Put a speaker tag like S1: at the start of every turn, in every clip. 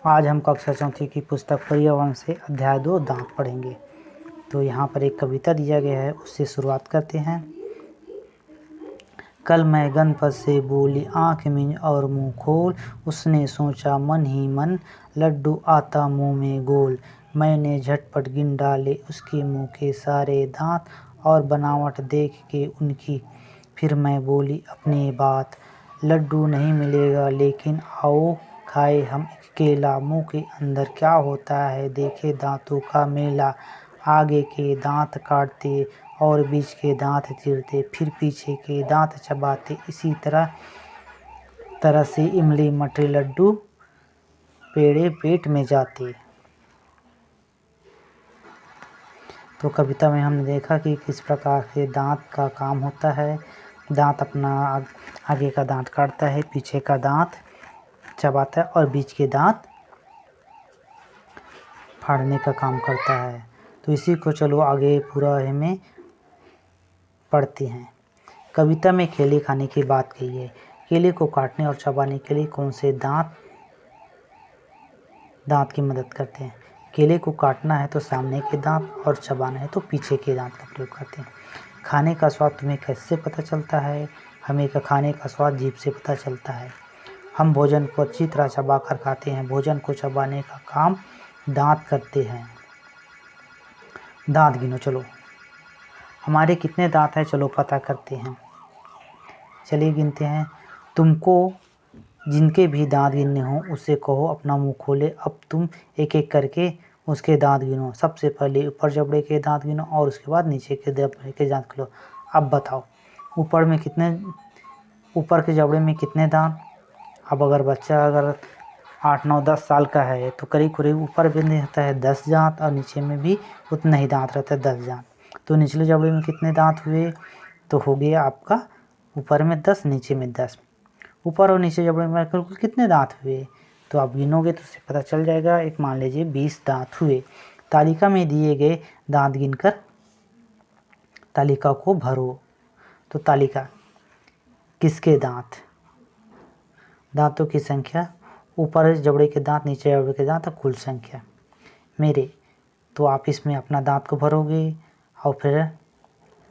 S1: आज हम कक्षा चौथी की पुस्तक पर्यावरण से अध्याय 2 दांत पढ़ेंगे। तो यहाँ पर एक कविता दिया गया है, उससे शुरुआत करते हैं। कल मैं गणपत से बोली आँख मींज और मुँह खोल, उसने सोचा मन ही मन लड्डू आता मुँह में गोल। मैंने झटपट गिन डाले उसके मुँह के सारे दांत और बनावट देख के उनकी। फिर मैं बोली अपनी बात, लड्डू नहीं मिलेगा लेकिन आओ खाए हम एक केला। मुँह के अंदर क्या होता है देखे दांतों का मेला। आगे के दांत काटते और बीच के दांत चीरते, फिर पीछे के दांत चबाते। इसी तरह से इमली मटर लड्डू पेड़े पेट में जाते। तो कविता में हमने देखा कि किस प्रकार से दांत का काम होता है। दांत अपना आगे का दांत काटता है, पीछे का दांत चबाता है और बीच के दांत फाड़ने का काम करता है। तो इसी को चलो आगे पूरा हमें पढ़ते हैं। कविता में केले खाने की बात कही है। केले को काटने और चबाने के लिए कौन से दांत की मदद करते हैं। केले को काटना है तो सामने के दांत और चबाना है तो पीछे के दांत का प्रयोग करते हैं। खाने का स्वाद तुम्हें कैसे पता चलता है। हमें खाने का स्वाद जीभ से पता चलता है। हम भोजन को अच्छी तरह चबा कर खाते हैं। भोजन को चबाने का काम दांत करते हैं। दांत गिनो चलो। हमारे कितने दांत हैं चलो पता करते हैं। चलिए गिनते हैं। तुमको जिनके भी दांत गिनने हो उससे कहो अपना मुंह खोले। अब तुम एक एक करके उसके दांत गिनो। सबसे पहले ऊपर जबड़े के दांत गिनो और उसके बाद नीचे के जबड़े के दांत गिनो। अब बताओ ऊपर के जबड़े में कितने दांत। अब अगर बच्चा 8, 9, 10 साल का है तो करीब ऊपर भी रहता है 10 दांत और नीचे में भी उतना ही दांत रहता है 10 दांत। तो निचले जबड़े में कितने दांत हुए, तो हो गया आपका ऊपर में 10 नीचे में 10। ऊपर और नीचे जबड़े में कुल कितने दांत हुए, तो आप गिनोगे तो उससे पता चल जाएगा। एक मान लीजिए 20 दांत हुए। तालिका में दिए गए दांत गिनकर तालिका को भरो। तो तालिका किसके दांतों की संख्या, ऊपर जबड़े के दांत नीचे जबड़े के दांत कुल संख्या मेरे। तो आप इसमें अपना दांत को भरोगे और फिर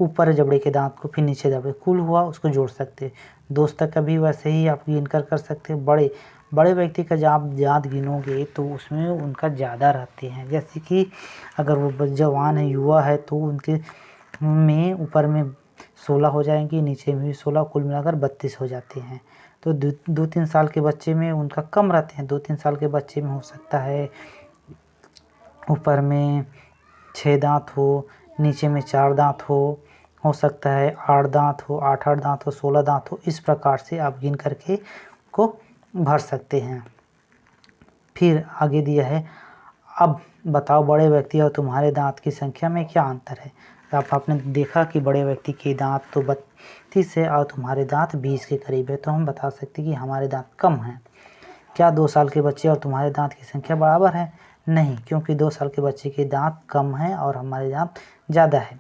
S1: ऊपर जबड़े के दांत को फिर नीचे जबड़े कुल हुआ उसको जोड़ सकते। दोस्तों का भी वैसे ही आप गिनकर कर सकते हैं। बड़े व्यक्ति का जब आप दांत गिनोगे तो उसमें उनका ज़्यादा रहते हैं। जैसे कि अगर वो जवान है युवा है तो उनके में ऊपर में 16 हो जाएंगे, नीचे में भी 16, कुल मिलाकर 32 हो जाते हैं। तो 2-3 साल के बच्चे में उनका कम रहते हैं। 2-3 साल के बच्चे में हो सकता है ऊपर में 6 दांत हो, नीचे में 4 दांत हो सकता है 8 दांत हो, 8 दांत हो, 16 दांत हो। इस प्रकार से आप गिन करके को भर सकते हैं। फिर आगे दिया है, अब बताओ बड़े व्यक्ति और तुम्हारे दांत की संख्या में क्या अंतर है। तो आपने देखा कि बड़े व्यक्ति के दांत तो 32 है और तुम्हारे दांत 20 के करीब है। तो हम बता सकते हैं कि हमारे दांत कम हैं। क्या 2 साल के बच्चे और तुम्हारे दांत की संख्या बराबर है। नहीं, क्योंकि 2 साल के बच्चे के दांत कम हैं और हमारे दांत ज़्यादा है।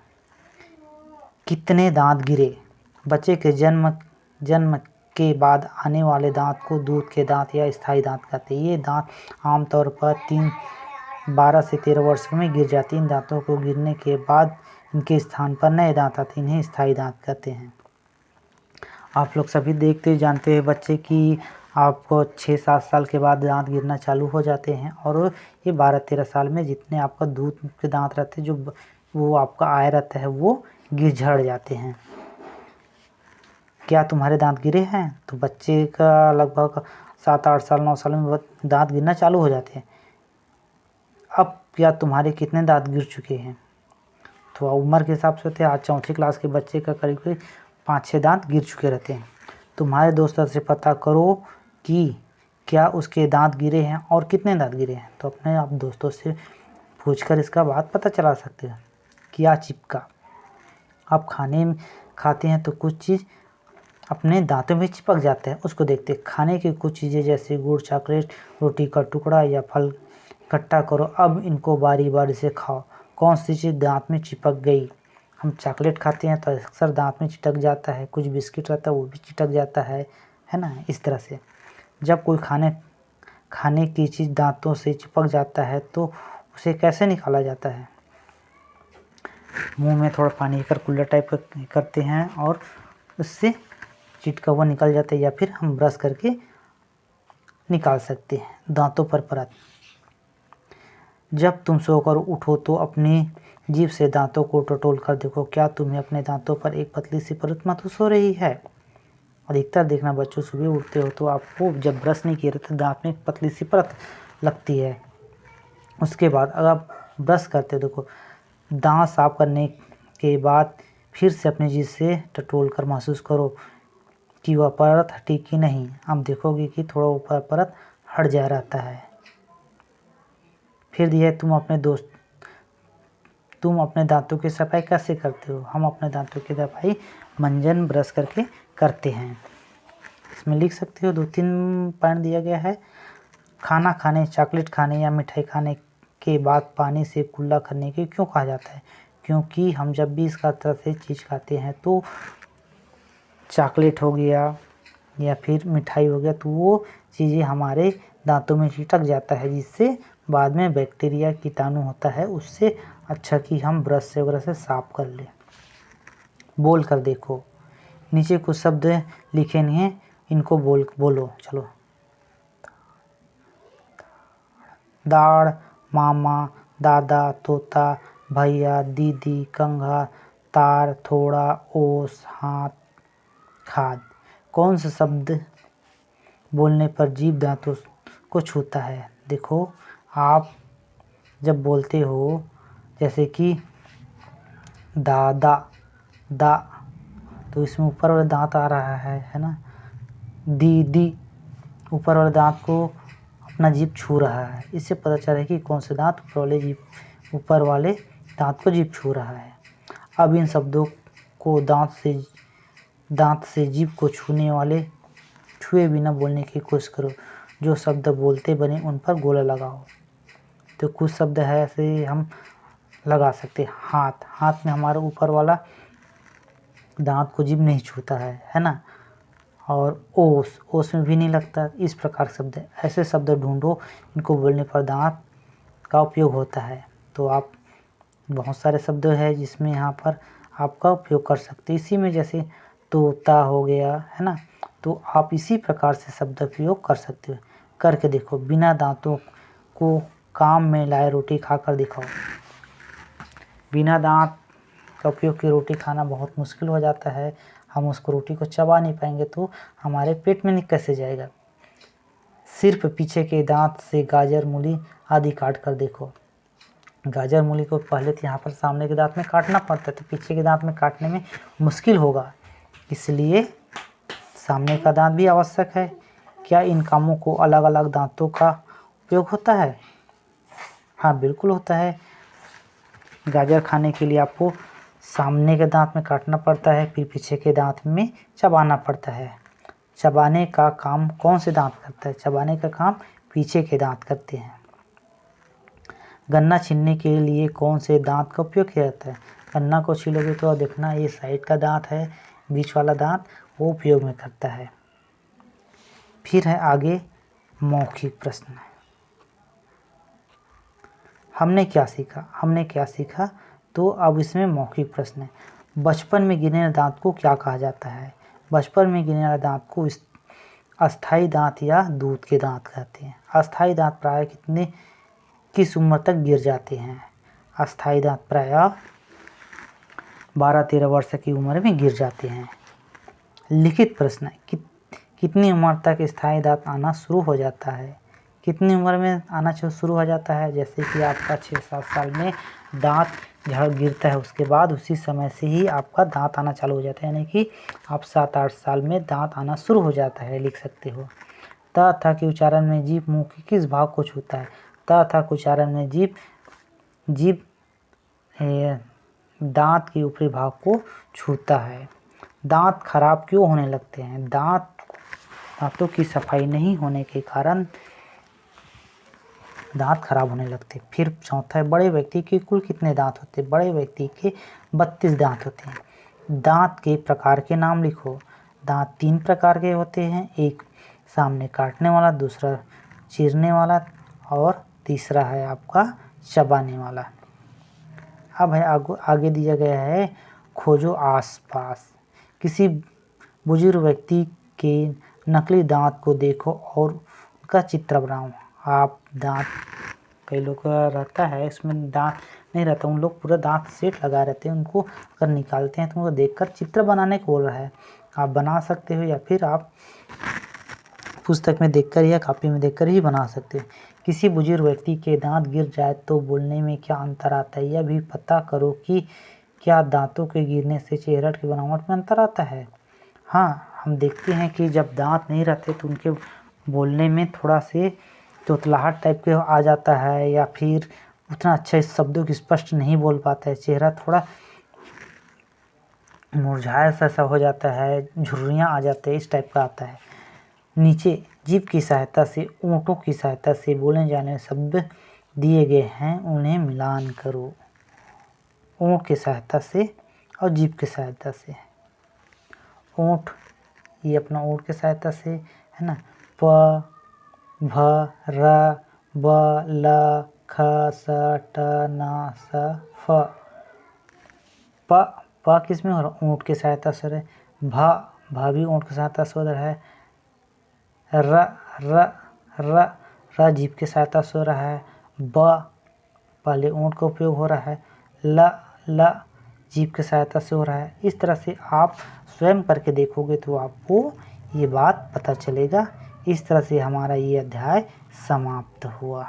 S1: कितने दांत गिरे। बच्चे के जन्म के बाद आने वाले दांत को दूध के दांत या स्थायी दांत कहते हैं। ये दांत आमतौर पर 12 से 13 वर्ष में गिर जाते हैं। इन दांतों को गिरने के बाद इनके स्थान पर नए दांत आते हैं, इन्हें स्थायी दांत कहते हैं। आप लोग सभी देखते जानते हैं बच्चे की आपको 6-7 साल के बाद दांत गिरना चालू हो जाते हैं और ये 12-13 साल में जितने आपका दूध के दांत रहते हैं जो वो आपका आय रहता है वो झड़ जाते हैं। क्या तुम्हारे दांत गिरे हैं। तो बच्चे का लगभग 7-8 साल 9 साल में दांत गिरना चालू हो जाते हैं। अब क्या तुम्हारे कितने दांत गिर चुके हैं। तो उम्र के हिसाब से होते हैं। आज चौथी क्लास के बच्चे का करीब 5-6 दांत गिर चुके रहते हैं। तुम्हारे दोस्तों से पता करो कि क्या उसके दांत गिरे हैं और कितने दांत गिरे हैं। तो अपने आप दोस्तों से पूछकर इसका बात पता चला सकते हैं। क्या चिपका। आप खाते हैं तो कुछ चीज़ अपने दांतों में चिपक जाते हैं, उसको देखते हैं। खाने की कुछ चीज़ें जैसे गुड़, चॉकलेट, रोटी का टुकड़ा या फल इकट्ठा करो। अब इनको बारी बारी से खाओ। कौन सी चीज़ दांत में चिपक गई। हम चॉकलेट खाते हैं तो अक्सर दांत में चिटक जाता है। कुछ बिस्किट रहता है वो भी चिटक जाता है ना। इस तरह से जब कोई खाने की चीज़ दांतों से चिपक जाता है तो उसे कैसे निकाला जाता है? मुंह में थोड़ा पानी कर कुल्ला टाइप करते हैं और उससे चिटका हुआ निकल जाता है, या फिर हम ब्रश करके निकाल सकते हैं दांतों पर परत। जब तुम सोकर उठो तो अपनी जीभ से दांतों को टटोल कर देखो, क्या तुम्हें अपने दांतों पर एक पतली सी परत महसूस हो रही है? अधिकतर देखना बच्चों, सुबह उठते हो तो आपको जब ब्रश नहीं किए रहते दांत में एक पतली सी परत लगती है। उसके बाद अगर आप ब्रश करते हो, देखो दांत साफ करने के बाद फिर से अपनी जीभ से टटोल कर महसूस करो कि वह परत हटी कि नहीं। आप देखोगे कि थोड़ा ऊपर परत हट जा रहता है। फिर यह तुम अपने दांतों की सफाई कैसे करते हो? हम अपने दांतों की सफाई मंजन ब्रश करके करते हैं। इसमें लिख सकते हो, 2-3 पॉइंट दिया गया है। खाना खाने, चॉकलेट खाने या मिठाई खाने के बाद पानी से कुल्ला करने के क्यों कहा जाता है? क्योंकि हम जब भी इस तरह से चीज़ खाते हैं तो चॉकलेट हो गया या फिर मिठाई हो गया तो वो चीज़ें हमारे दांतों में चिटक जाता है, जिससे बाद में बैक्टीरिया कीटाणु होता है। उससे अच्छा कि हम ब्रश से वगैरह से साफ कर लें। बोल कर देखो, नीचे कुछ शब्द लिखे नहीं हैं, इनको बोलो। चलो, दाढ़, मामा, दादा, तोता, भैया, दीदी, कंघा, तार, थोड़ा, ओस, हाथ, खाद। कौन सा शब्द बोलने पर जीभ दांतों को छूता है? देखो, आप जब बोलते हो जैसे कि दादा, दा, तो इसमें ऊपर वाला दांत आ रहा है ना। दीदी, ऊपर वाले दांत को अपना जीभ छू रहा है। इससे पता चला है कि कौन से दांत ऊपर वाले दांत को जीभ छू रहा है। अब इन शब्दों को दांत से जीभ को छुए बिना बोलने की कोशिश करो। जो शब्द बोलते बने उन पर गोला लगाओ। तो कुछ शब्द है ऐसे हम लगा सकते हैं। हाथ में हमारा ऊपर वाला दांत को जीभ नहीं छूता है ना। और ओस में भी नहीं लगता। इस प्रकार शब्द है। ऐसे शब्द ढूंढो, इनको बोलने पर दांत का उपयोग होता है। तो आप बहुत सारे शब्द है जिसमें यहाँ पर आपका उपयोग कर सकते हैं। इसी में जैसे तोता हो गया है ना, तो आप इसी प्रकार से शब्द उपयोग कर सकते हो। करके देखो, बिना दांतों को काम में लाए रोटी खाकर दिखाओ। बिना दांत का उपयोग की रोटी खाना बहुत मुश्किल हो जाता है। हम उसको रोटी को चबा नहीं पाएंगे तो हमारे पेट में कैसे जाएगा। सिर्फ पीछे के दांत से गाजर, मूली आदि काट कर देखो। गाजर, मूली को पहले तो यहाँ पर सामने के दांत में काटना पड़ता है, तो पीछे के दांत में काटने में मुश्किल होगा, इसलिए सामने का दांत भी आवश्यक है। क्या इन कामों को अलग अलग दांतों का उपयोग होता है? हाँ, बिल्कुल होता है। गाजर खाने के लिए आपको सामने के दांत में काटना पड़ता है, फिर पीछे के दांत में चबाना पड़ता है। चबाने का काम कौन से दांत करता है? चबाने का काम पीछे के दांत करते हैं। गन्ना छीलने के लिए कौन से दांत का उपयोग किया जाता है? गन्ना को छीलोगे तो देखना ये साइड का दांत है, बीच वाला दांत वो उपयोग में करता है। फिर है आगे मौखिक प्रश्न। हमने क्या सीखा? तो अब इसमें मौखिक प्रश्न है। बचपन में गिरने वाले दांत को क्या कहा जाता है? बचपन में गिरने वाले दांत को अस्थाई दांत या दूध के दांत कहते हैं। अस्थाई दांत प्राय किस उम्र तक गिर जाते हैं? अस्थाई दांत प्राय 12-13 वर्ष की उम्र में गिर जाते हैं। लिखित प्रश्न है, कितनी उम्र तक स्थायी दांत आना शुरू हो जाता है? कितनी उम्र में आना शुरू हो जाता है? जैसे कि आपका 6-7 साल में दांत झड़ गिरता है, उसके बाद उसी समय से ही आपका दांत आना चालू हो जाता है, यानी कि आप 7-8 साल में दांत आना शुरू हो जाता है। लिख सकते हो। त था के उच्चारण में जीभ मुंह के किस भाग को छूता है? त था के उच्चारण में जीभ दांत के ऊपरी भाग को छूता है। दांत खराब क्यों होने लगते हैं? दांतों की सफाई नहीं होने के कारण दांत खराब होने लगते। फिर चौथा है, बड़े व्यक्ति के कुल कितने दांत होते हैं? बड़े व्यक्ति के 32 दांत होते हैं। दांत के प्रकार के नाम लिखो। दांत 3 प्रकार के होते हैं, एक सामने काटने वाला, दूसरा चीरने वाला और तीसरा है आपका चबाने वाला। अब है आगे दिया गया है खोजो आसपास। किसी बुजुर्ग व्यक्ति के नकली दांत को देखो और उनका चित्र बनाओ। आप दांत, कई लोग का रहता है इसमें दांत नहीं रहता, उन लोग पूरा दांत सेट लगा रहते हैं, उनको अगर निकालते हैं तो उनको देखकर चित्र बनाने को बोल रहा है। आप बना सकते हो या फिर आप पुस्तक में देखकर या कॉपी में देखकर ही बना सकते हो। किसी बुजुर्ग व्यक्ति के दांत गिर जाए तो बोलने में क्या अंतर आता है, यह भी पता करो कि क्या दांतों के गिरने से चेहरे की बनावट में अंतर आता है। हाँ, हम देखते हैं कि जब दांत नहीं रहते तो उनके बोलने में थोड़ा से तोतलाहट टाइप के आ जाता है, या फिर उतना अच्छे शब्दों की स्पष्ट नहीं बोल पाता है, चेहरा थोड़ा मुरझाया सा हो जाता है, झुर्रियाँ आ जाते हैं, इस टाइप का आता है। नीचे जीभ की सहायता से, ओंठों की सहायता से बोले जाने वाले शब्द दिए गए हैं, उन्हें मिलान करो। ओंठ की सहायता से और जीभ की सहायता से। ओंठ, ये अपना ओंठ की सहायता से है ना, प, भ, र, ब, ल, ख, स, ट, न, स, फ। प किस में हो रहा है? ओंठ की सहायता से है। भा भी ओंठ की सहायता से हो रहा है। र जीभ की सहायता से हो रहा है। ब पहले ओंठ का उपयोग हो रहा है। ल जीभ की सहायता से हो रहा है। इस तरह से आप स्वयं करके देखोगे तो आपको ये बात पता चलेगा। इस तरह से हमारा ये अध्याय समाप्त हुआ।